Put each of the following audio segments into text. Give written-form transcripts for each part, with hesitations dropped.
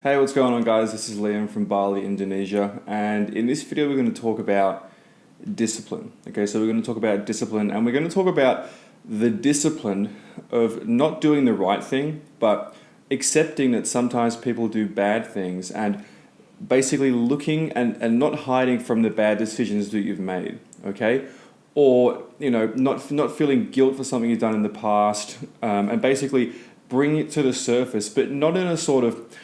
Hey, what's going on guys? This is Liam from Bali, Indonesia, and in this video we're going to talk about discipline. Okay, so we're going to talk about discipline, and we're going to talk about the discipline of not doing the right thing, but accepting that sometimes people do bad things, and basically looking and not hiding from the bad decisions that you've made, okay? Or, not feeling guilt for something you've done in the past, and basically bring it to the surface, but not in a sort of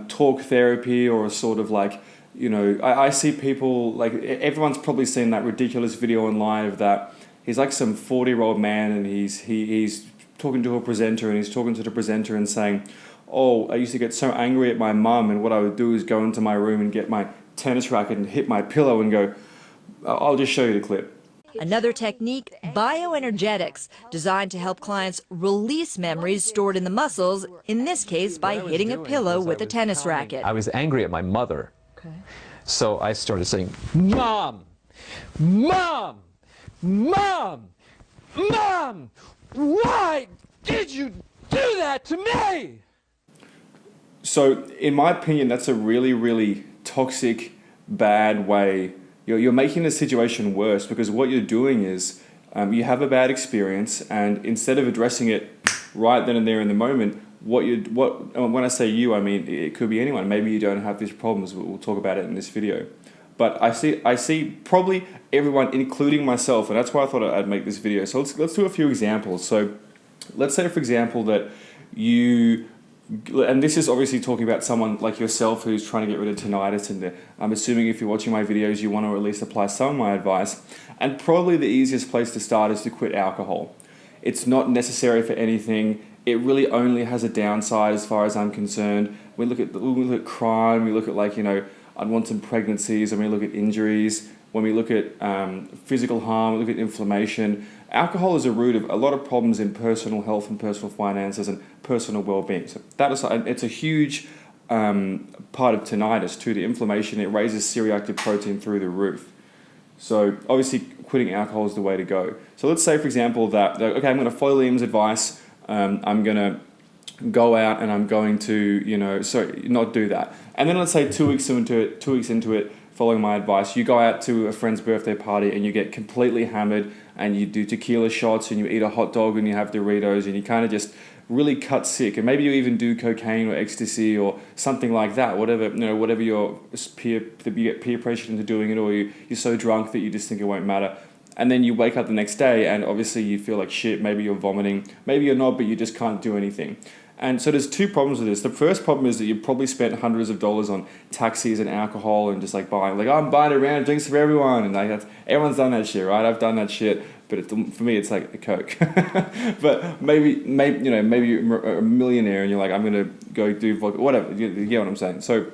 talk therapy or a sort of like, I see people, like everyone's probably seen that ridiculous video online of that. He's like some 40-year-old man, and he's talking to a presenter, and he's talking to the presenter and saying, oh, I used to get so angry at my mum, and what I would do is go into my room and get my tennis racket and hit my pillow and go, I'll just show you the clip. Another technique, bioenergetics, designed to help clients release memories stored in the muscles, in this case by hitting a pillow with a tennis racket. I was angry at my mother. Okay. So I started saying, Mom! Mom! Mom! Mom! Why did you do that to me? So in my opinion, that's a really, really toxic, bad way. You're making the situation worse, because what you're doing is you have a bad experience, and instead of addressing it right then and there in the moment, when I say you, I mean it could be anyone. Maybe you don't have these problems. We'll talk about it in this video. But I see probably everyone, including myself, and that's why I thought I'd make this video. So let's do a few examples. So let's say, for example, that you. And this is obviously talking about someone like yourself who's trying to get rid of tinnitus, and I'm assuming if you're watching my videos you want to at least apply some of my advice. And probably the easiest place to start is to quit alcohol. It's not necessary for anything. It really only has a downside as far as I'm concerned. We look at crime, we look at unwanted pregnancies, and we look at injuries, when we look at physical harm, we look at inflammation. Alcohol is a root of a lot of problems in personal health and personal finances and personal well-being. So that aside, it's a huge part of tinnitus too. The inflammation, it raises C-reactive protein through the roof. So obviously quitting alcohol is the way to go. So let's say, for example, that, okay, I'm going to follow Liam's advice. I'm going to go out and I'm going to, not do that. And then let's say 2 weeks into it, following my advice, you go out to a friend's birthday party and you get completely hammered, and you do tequila shots, and you eat a hot dog, and you have Doritos, and you kind of just really cut sick. And maybe you even do cocaine or ecstasy or something like that, whatever you get peer pressured into doing it, or you're so drunk that you just think it won't matter. And then you wake up the next day and obviously you feel like shit. Maybe you're vomiting, maybe you're not, but you just can't do anything. And so there's two problems with this. The first problem is that you probably spent hundreds of dollars on taxis and alcohol and just like buying, like, I'm buying a round of drinks for everyone. And like everyone's done that shit, right? I've done that shit. But for me, it's like a Coke. But maybe you're a millionaire and you're like, I'm going to go do vodka, whatever. You get what I'm saying? So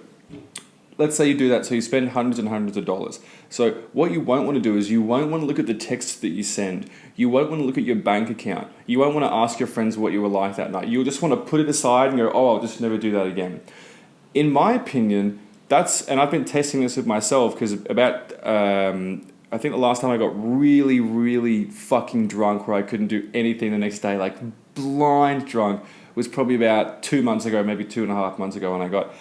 let's say you do that, so you spend hundreds and hundreds of dollars. So what you won't want to do is you won't want to look at the texts that you send. You won't want to look at your bank account. You won't want to ask your friends what you were like that night. You'll just want to put it aside and go, oh, I'll just never do that again. In my opinion, and I've been testing this with myself, because I think the last time I got really, really fucking drunk where I couldn't do anything the next day, like blind drunk, was probably about 2 months ago, maybe 2.5 months ago, when I got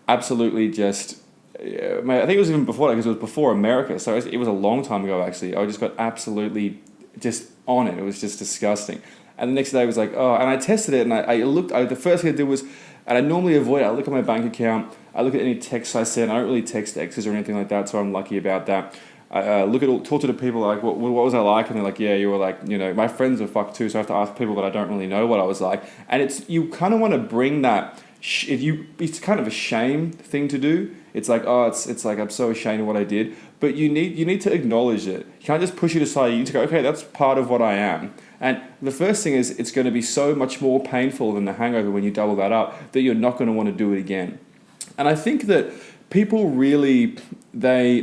absolutely just, I think it was even before that, because it was before America, so it was a long time ago actually. I just got absolutely just on it. It was just disgusting. And the next day I was like, oh, and I tested it, and I looked, the first thing I did was, and I normally avoid it, I look at my bank account, I look at any texts I send. I don't really text exes or anything like that, so I'm lucky about that. I talk to the people, like, what was I like? And they're like, yeah, you were like, my friends are fucked too, so I have to ask people that I don't really know what I was like. And you kind of want to bring that, it's kind of a shame thing to do. It's like, oh, it's like, I'm so ashamed of what I did. But you need to acknowledge it. You can't just push it aside. You need to go, okay, that's part of what I am. And the first thing is, it's going to be so much more painful than the hangover when you double that up, that you're not going to want to do it again. And I think that people really, they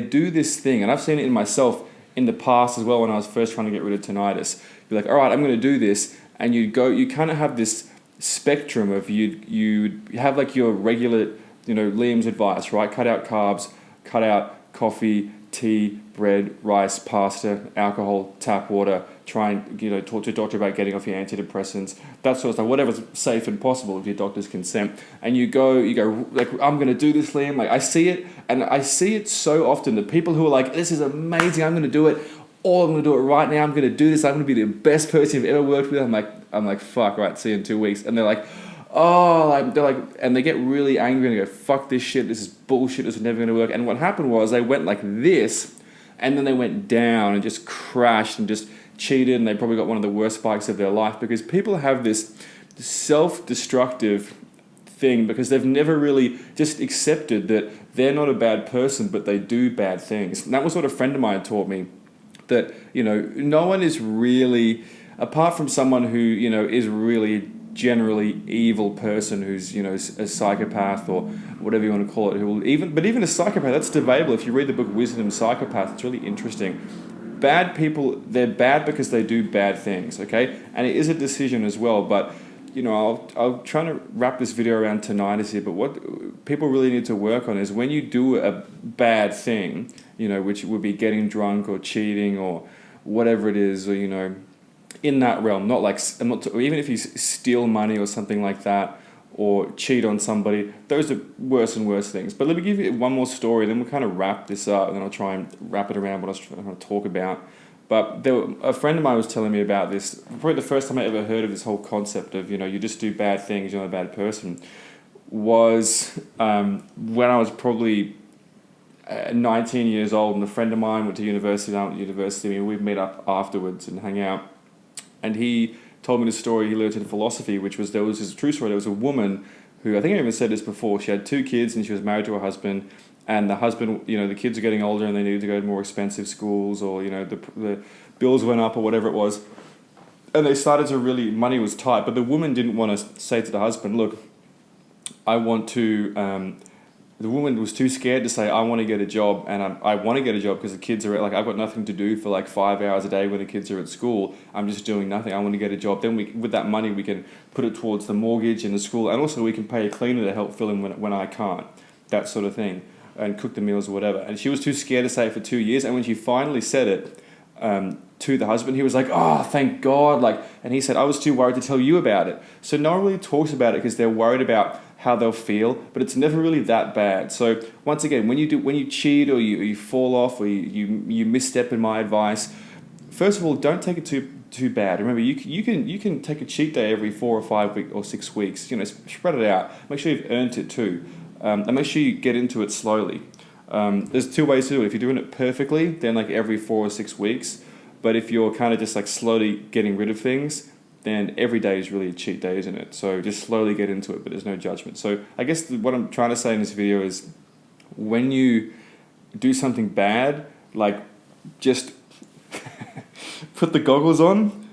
do this thing, and I've seen it in myself in the past as well when I was first trying to get rid of tinnitus. You're like, all right, I'm going to do this, and you kind of have this spectrum of you have like your regular, Liam's advice, right? Cut out carbs, cut out coffee, tea, bread, rice, pasta, alcohol, tap water, try and, talk to your doctor about getting off your antidepressants, that sort of stuff, whatever's safe and possible with your doctor's consent. And you go like, I'm going to do this, Liam. Like, I see it, and I see it so often that people who are like, this is amazing, I'm going to do it, or I'm going to do it right now, I'm going to do this, I'm going to be the best person you've ever worked with. I'm like, fuck, right, see you in 2 weeks. And they're like, and they get really angry and they go, fuck this shit, this is bullshit, this is never going to work. And what happened was they went like this, and then they went down and just crashed and just cheated, and they probably got one of the worst spikes of their life, because people have this self-destructive thing because they've never really just accepted that they're not a bad person, but they do bad things. And that was what a friend of mine taught me, that, no one is really, apart from someone who, is really generally evil person who's, a psychopath or whatever you want to call it, but even a psychopath, that's debatable. If you read the book Wisdom of Psychopaths, it's really interesting. Bad people, they're bad because they do bad things, okay? And it is a decision as well, but, I'll try to wrap this video around tinnitus here, but what people really need to work on is when you do a bad thing, which would be getting drunk or cheating or whatever it is, or, in that realm, even if you steal money or something like that, or cheat on somebody, those are worse and worse things. But let me give you one more story, then we'll kind of wrap this up, and then I'll try and wrap it around what I was trying to talk about. But a friend of mine was telling me about this, probably the first time I ever heard of this whole concept of, you just do bad things, you're not a bad person, was when I was probably 19 years old, and a friend of mine went to university, and I went to university, and we'd meet up afterwards and hang out. And he told me the story he learned in philosophy, which was, there was this true story. There was a woman who, I think I even said this before, she had 2 kids and she was married to her husband, and the husband, the kids are getting older and they needed to go to more expensive schools, or, the bills went up or whatever it was. And they started to money was tight, but the woman didn't want to say to the husband, look, I want to, the woman was too scared to say, I want to get a job, and I want to get a job because the kids are, I've got nothing to do for 5 hours a day when the kids are at school. I'm just doing nothing. I want to get a job. Then with that money, we can put it towards the mortgage and the school, and also we can pay a cleaner to help fill in when I can't, that sort of thing, and cook the meals or whatever. And she was too scared to say it for 2 years, and when she finally said it to the husband, he was like, oh, thank God. And he said, I was too worried to tell you about it. So no one really talks about it because they're worried about how they'll feel, but it's never really that bad. So once again, when you cheat or you fall off or you misstep in my advice, first of all, don't take it too bad. Remember, you can take a cheat day every 4 or 5 weeks or 6 weeks. Spread it out. Make sure you've earned it too, and make sure you get into it slowly. There's 2 ways to do it. If you're doing it perfectly, then every 4 or 6 weeks. But if you're kind of just slowly getting rid of things, then every day is really a cheat day, isn't it? So just slowly get into it, but there's no judgment. So I guess what I'm trying to say in this video is, when you do something bad, just put the goggles on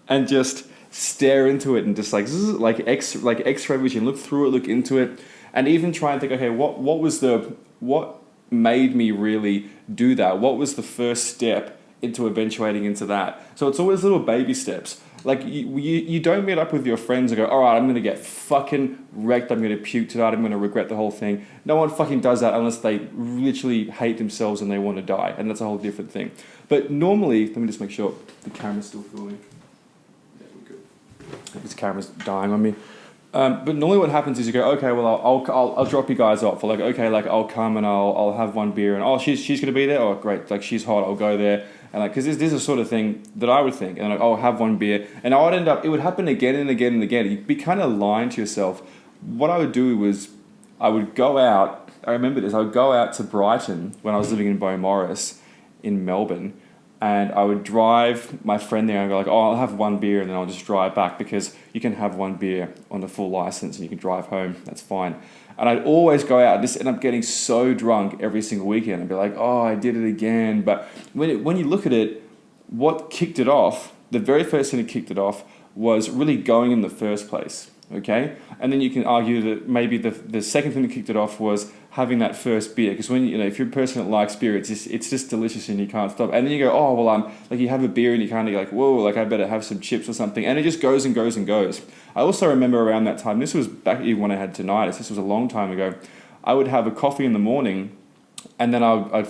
and just stare into it, and just like X-ray vision, look through it, look into it, and even try and think, okay, what made me really do that? What was the first step into eventuating into that? So it's always little baby steps. You don't meet up with your friends and go, all right, I'm going to get fucking wrecked, I'm going to puke tonight, I'm going to regret the whole thing. No one fucking does that unless they literally hate themselves and they want to die, and that's a whole different thing. But normally, let me just make sure the camera's still filming. Yeah, we're good. This camera's dying on me. But normally what happens is you go, okay, well, I'll drop you guys off. Or I'll come and I'll have one beer, and she's going to be there? Oh, great, she's hot, I'll go there. And because this is the sort of thing that I would think, and I'll have one beer, and I would end up, it would happen again and again and again. You'd be kind of lying to yourself. What I would do was, I would go out, I remember this, I would go out to Brighton when I was living in Beaumaris in Melbourne, and I would drive my friend there and go I'll have one beer, and then I'll just drive back, because you can have one beer on a full license and you can drive home, that's fine. And I'd always go out and just end up getting so drunk every single weekend and be like, oh, I did it again. But when you look at it, what kicked it off, the very first thing that kicked it off was really going in the first place, okay? And then you can argue that maybe the second thing that kicked it off was having that first beer, because when if you're a person that likes beer, it's just delicious and you can't stop. And then you go, oh well, you have a beer and you kind of like, whoa, I better have some chips or something, and it just goes and goes and goes. I also remember around that time, this was back even when I had tinnitus, this was a long time ago, I would have a coffee in the morning, and then I'd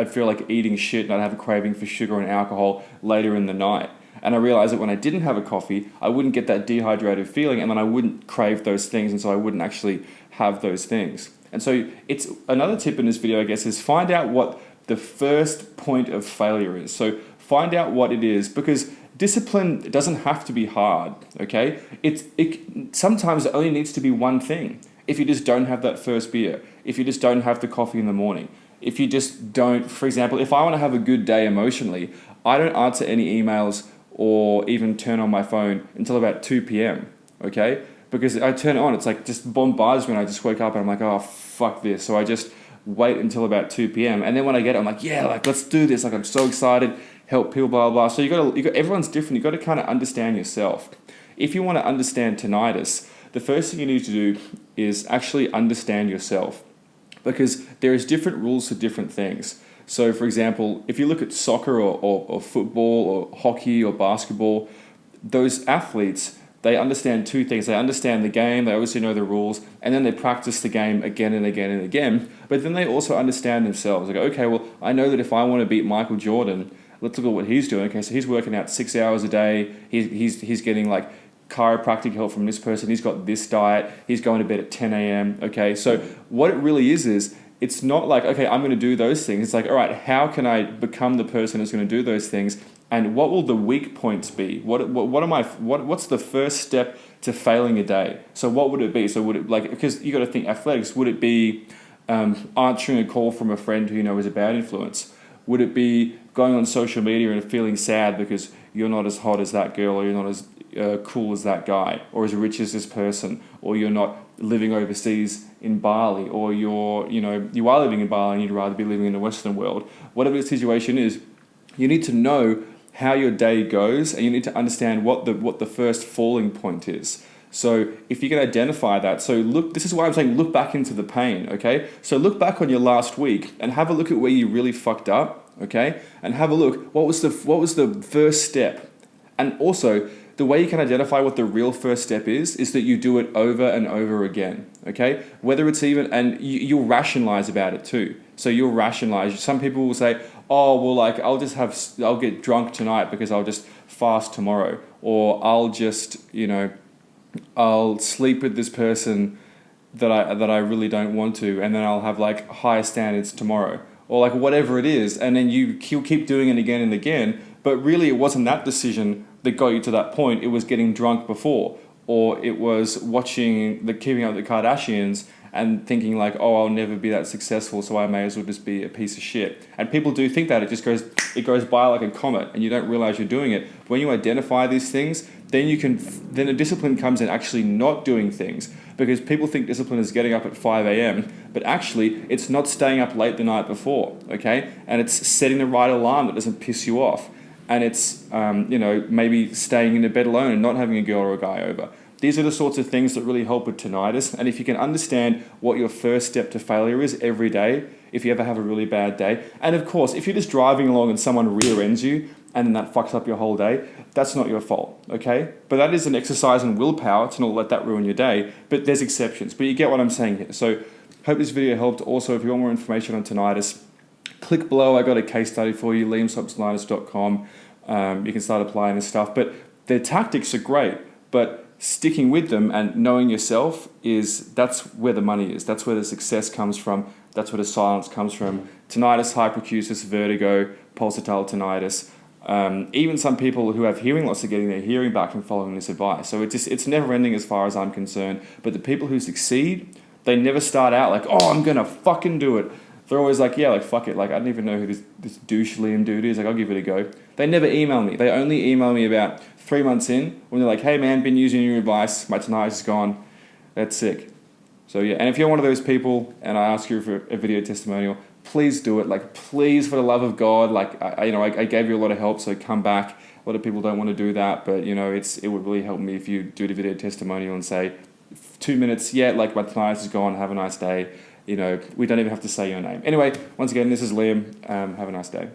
feel like eating shit, and I'd have a craving for sugar and alcohol later in the night. And I realized that when I didn't have a coffee, I wouldn't get that dehydrated feeling, and then I wouldn't crave those things, and so I wouldn't actually have those things. And so it's another tip in this video, I guess, is find out what the first point of failure is. So find out what it is, because discipline doesn't have to be hard, okay? It sometimes it only needs to be one thing. If you just don't have that first beer, if you just don't have the coffee in the morning, if you just don't, for example, if I want to have a good day emotionally, I don't answer any emails or even turn on my phone until about 2 p.m., okay? Because I turn it on, it's like just bombards me, and I just wake up and I'm like, oh, fuck this. So I just wait until about 2 p.m. And then when I get it, I'm like, yeah, like, let's do this. Like, I'm so excited, help people, blah, blah, blah. So everyone's different. You got to kind of understand yourself. If you want to understand tinnitus, the first thing you need to do is actually understand yourself, because there is different rules for different things. So for example, if you look at soccer or football or hockey or basketball, those athletes, they understand two things. They understand the game, they obviously know the rules, and then they practice the game again and again and again. But then they also understand themselves. They go, okay, well, I know that if I want to beat Michael Jordan, let's look at what he's doing. Okay, so he's working out 6 hours a day. He's getting like chiropractic help from this person. He's got this diet. He's going to bed at 10 a.m. Okay, so what it really is it's not like, okay, I'm going to do those things. It's like, all right, how can I become the person who's going to do those things? And what will the weak points be? What's the first step to failing a day? So what would it be? So would it, like, because you got to think athletics, would it be answering a call from a friend who you know is a bad influence? Would it be going on social media and feeling sad because you're not as hot as that girl, or you're not as cool as that guy, or as rich as this person, or you're not living overseas in Bali, or you are living in Bali and you'd rather be living in the Western world? Whatever the situation is, you need to know how your day goes, and you need to understand what the first falling point is. So if you can identify that, this is why I'm saying look back into the pain, okay? So look back on your last week and have a look at where you really fucked up, okay? And have a look, what was the first step? And also, the way you can identify what the real first step is that you do it over and over again, okay? Whether it's even, and you'll rationalize about it too. So you'll rationalize. Some people will say, oh, well, like, I'll get drunk tonight because I'll just fast tomorrow. Or I'll just, I'll sleep with this person that I really don't want to, and then I'll have like higher standards tomorrow. Or like whatever it is, and then you'll keep doing it again and again, but really it wasn't that decision that got you to that point. It was getting drunk before, or it was watching Keeping Up with the Kardashians and thinking like, oh, I'll never be that successful, so I may as well just be a piece of shit. And people do think that, it goes by like a comet, and you don't realize you're doing it. When you identify these things, then a discipline comes in actually not doing things, because people think discipline is getting up at 5 a.m., but actually it's not staying up late the night before, okay? And it's setting the right alarm that doesn't piss you off. And it's, maybe staying in the bed alone and not having a girl or a guy over. These are the sorts of things that really help with tinnitus. And if you can understand what your first step to failure is every day, if you ever have a really bad day, and of course, if you're just driving along and someone rear ends you and that fucks up your whole day, that's not your fault, okay? But that is an exercise in willpower to not let that ruin your day. But there's exceptions. But you get what I'm saying here. So hope this video helped. Also, if you want more information on tinnitus, click below. I got a case study for you, liamstopstinnitus.com. You can start applying this stuff. But their tactics are great, but sticking with them and knowing yourself that's where the money is. That's where the success comes from. That's where the silence comes from. Tinnitus, hyperacusis, vertigo, pulsatile tinnitus. Even some people who have hearing loss are getting their hearing back from following this advice. So it's never ending as far as I'm concerned. But the people who succeed, they never start out like, oh, I'm going to fucking do it. They're always like, yeah, like, fuck it. Like, I don't even know who this douche Liam dude is. Like, I'll give it a go. They never email me. They only email me about 3 months in when they're like, hey, man, been using your advice. My tinnitus is gone. That's sick. So, yeah. And if you're one of those people and I ask you for a video testimonial, please do it. Like, please, for the love of God. Like, I gave you a lot of help, so come back. A lot of people don't want to do that, but, it would really help me if you do the video testimonial and say, 2 minutes, yeah, like, my tinnitus is gone. Have a nice day. We don't even have to say your name. Anyway, once again, this is Liam. Have a nice day.